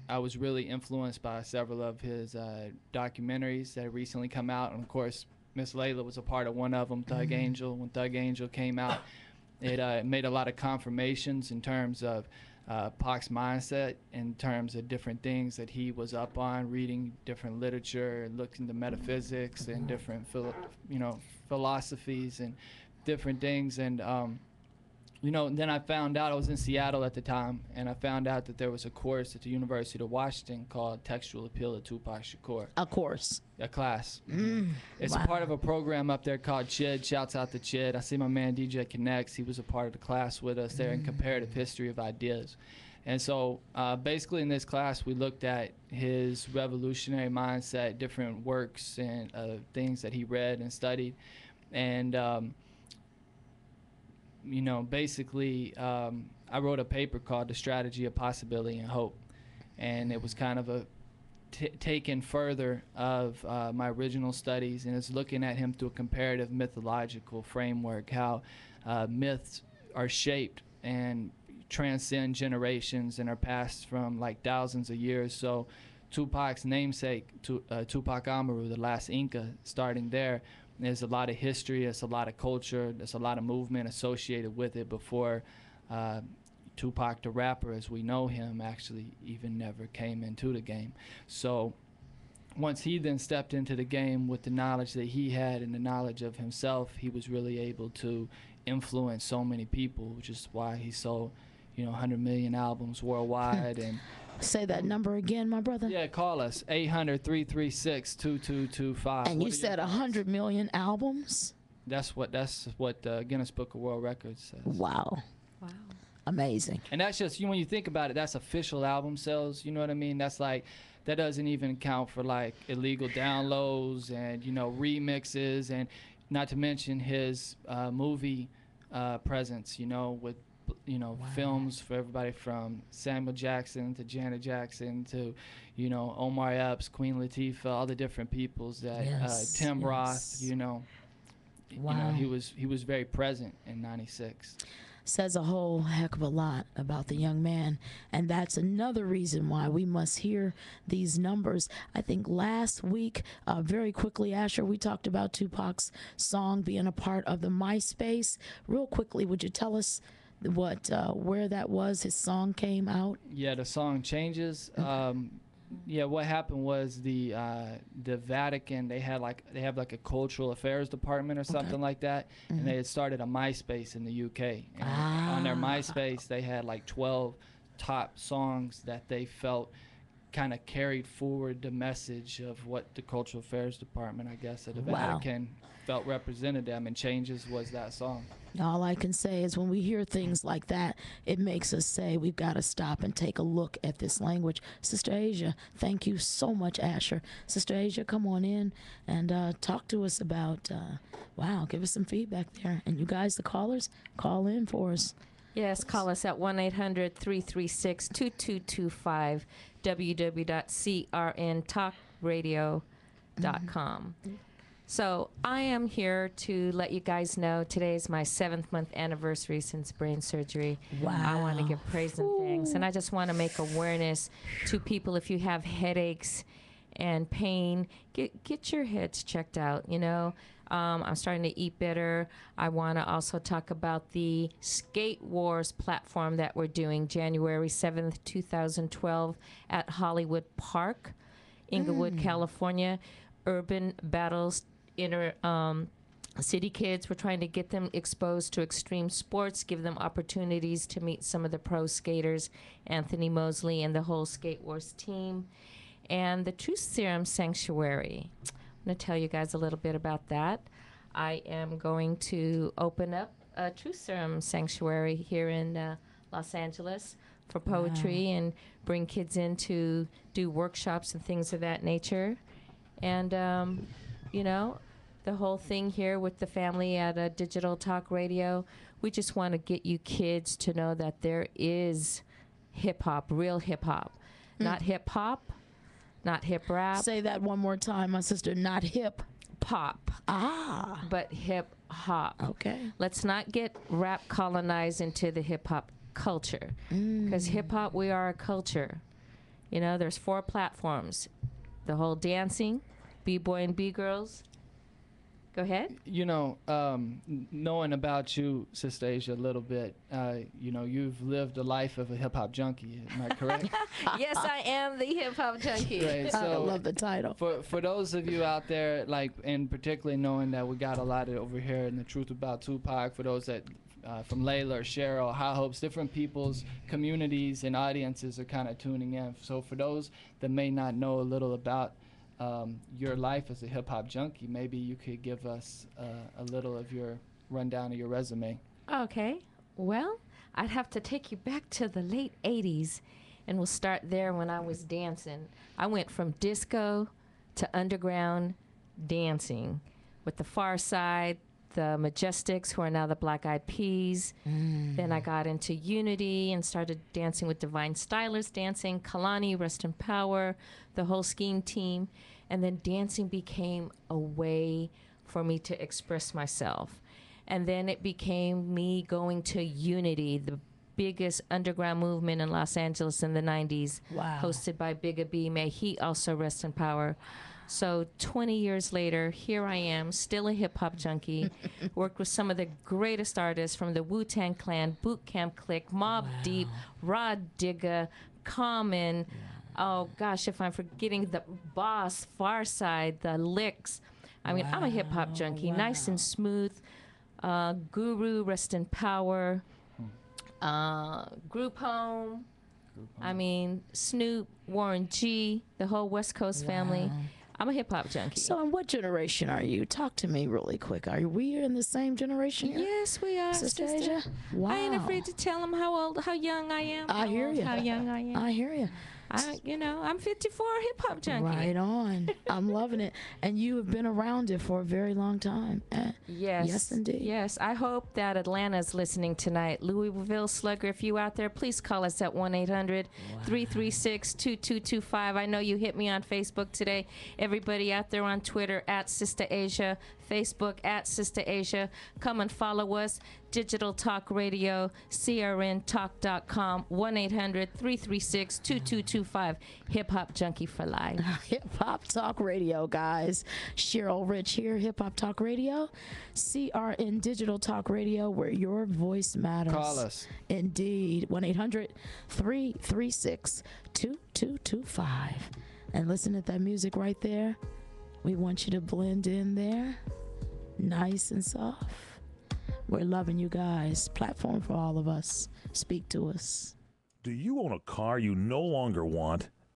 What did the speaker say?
I was really influenced by several of his documentaries that have recently come out, and of course, Miss Layla was a part of one of them, Thug Angel. When Thug Angel came out, it made a lot of confirmations in terms of Pac's mindset, in terms of different things that he was up on, reading different literature, looking into metaphysics and different philosophies and different things. And then I found out, I was in Seattle at the time, and I found out that there was a course at the University of Washington called Textual Appeal of Tupac Shakur. A course? A class. It's a part of a program up there called CHID. Shouts out to CHID. I see my man DJ Connects. He was a part of the class with us there in Comparative History of Ideas. And so basically in this class, we looked at his revolutionary mindset, different works and things that he read and studied. And basically, I wrote a paper called The Strategy of Possibility and Hope. And it was kind of a taken further of my original studies, and it's looking at him through a comparative mythological framework, how myths are shaped and transcend generations and are passed from like thousands of years. So Tupac's namesake, Tupac Amaru, the last Inca, starting there, there's a lot of history, there's a lot of culture, there's a lot of movement associated with it before Tupac the rapper as we know him actually even never came into the game. So once he then stepped into the game with the knowledge that he had and the knowledge of himself, he was really able to influence so many people, which is why he sold 100 million albums worldwide. And say that number again, my brother. Yeah, call us 800-336-2225. And you said 100 million albums? That's what Guinness Book of World Records says. Wow. Amazing. And that's just, when you think about it, that's official album sales. You know what I mean? That's like, that doesn't even account for like illegal downloads and remixes, and not to mention his movie presence. With films for everybody from Samuel Jackson to Janet Jackson to Omar Epps, Queen Latifah, all the different peoples that Tim Roth. He was very present in '96. Says a whole heck of a lot about the young man, and that's another reason why we must hear these numbers. I think last week, very quickly, Asher, we talked about Tupac's song being a part of the MySpace. Real quickly, would you tell us where that was? His song came out. Yeah, the song Changes. What happened was the Vatican, they have like a cultural affairs department or something like that, and they had started a MySpace in the UK. And on their MySpace, they had like 12 top songs that they felt kind of carried forward the message of what the cultural affairs department, I guess, at the Vatican felt represented them, and Changes was that song. All I can say is when we hear things like that, it makes us say we've got to stop and take a look at this language. Sister Asia, thank you so much, Asher. Sister Asia, come on in and talk to us about, give us some feedback there. And you guys, the callers, call in for us. Yes, call us at 1-800-336-2225, www.crntalkradio.com. So I am here to let you guys know today is my 7th month anniversary since brain surgery. Wow. I want to give praise and thanks. And I just want to make awareness to people, if you have headaches and pain, get your heads checked out, I'm starting to eat better. I want to also talk about the Skate Wars platform that we're doing January 7th, 2012 at Hollywood Park, Inglewood, California. Urban Battles, city kids. We're trying to get them exposed to extreme sports, give them opportunities to meet some of the pro skaters, Anthony Mosley and the whole Skate Wars team. And the Truth Serum Sanctuary. I'm going to tell you guys a little bit about that. I am going to open up a Truth Serum Sanctuary here in Los Angeles for poetry and bring kids in to do workshops and things of that nature. And, the whole thing here with the family at Digital Talk Radio, we just want to get you kids to know that there is hip-hop, real hip-hop. Not hip-hop, not hip-rap. Say that one more time, my sister. Not hip. Pop. But hip-hop. Okay. Let's not get rap colonized into the hip-hop culture. Because hip-hop, we are a culture. You know, there's 4 platforms. The whole dancing, B-boy and B-girls. Go ahead. You know, knowing about you, Sister Asia, a little bit, you know, you've lived a life of a hip-hop junkie. Am I correct? Yes, I am the hip-hop junkie. Great. I So love the title. for those of you out there, like, and particularly knowing that we got a lot of over here in The Truth About Tupac, for those that from Layla or Cheryl, High Hopes, different people's communities and audiences are kind of tuning in. So for those that may not know a little about your life as a hip-hop junkie, maybe you could give us a little of your rundown of your resume. Okay. Well, I'd have to take you back to the late 80s, and we'll start there when I was dancing. I went from disco to underground dancing with the Far Side, the Majestics, who are now the Black Eyed Peas. Then I got into Unity and started dancing with Divine Stylers Dancing, Kalani, Rest in Power, the whole Scheme team. And then dancing became a way for me to express myself. And then it became me going to Unity, the biggest underground movement in Los Angeles in the 90s, Wow. hosted by Bigga B. May he also rest in power. So 20 years later, here I am, still a hip-hop junkie. Worked with some of the greatest artists from the Wu-Tang Clan, Boot Camp Click, Mobb Deep, Rod Digga, Common. Oh, gosh, if I'm forgetting the Boss, Far Side, the Licks. I mean, I'm a hip-hop junkie, nice and smooth. Guru, rest in power. Group Home. I mean, Snoop, Warren G, the whole West Coast family. I'm a hip-hop junkie. So, in what generation are you? Talk to me really quick. Are we in the same generation here? Yes, we are, Sister sister. Asia? Wow. I ain't afraid to tell them how young I am. I hear you. How young I am. I hear you. I'm 54, hip-hop junkie. Right on. I'm loving it. And you have been around it for a very long time. Yes. Yes, indeed. Yes. I hope that Atlanta's listening tonight. Louisville Slugger, if you out there, please call us at 1-800-336-2225. I know you hit me on Facebook today. Everybody out there on Twitter, at Sister Asia, Facebook, at Sister Asia. Come and follow us. Digital Talk Radio, crntalk.com, 1-800-336-2225. Hip Hop Junkie for life. Hip Hop Talk Radio, guys. Cheryl Rich here, Hip Hop Talk Radio, CRN Digital Talk Radio, where your voice matters. Call us. Indeed. 1-800-336-2225. And listen to that music right there. We want you to blend in there, nice and soft. We're loving you guys. Platform for all of us. Speak to us. Do you own a car you no longer want?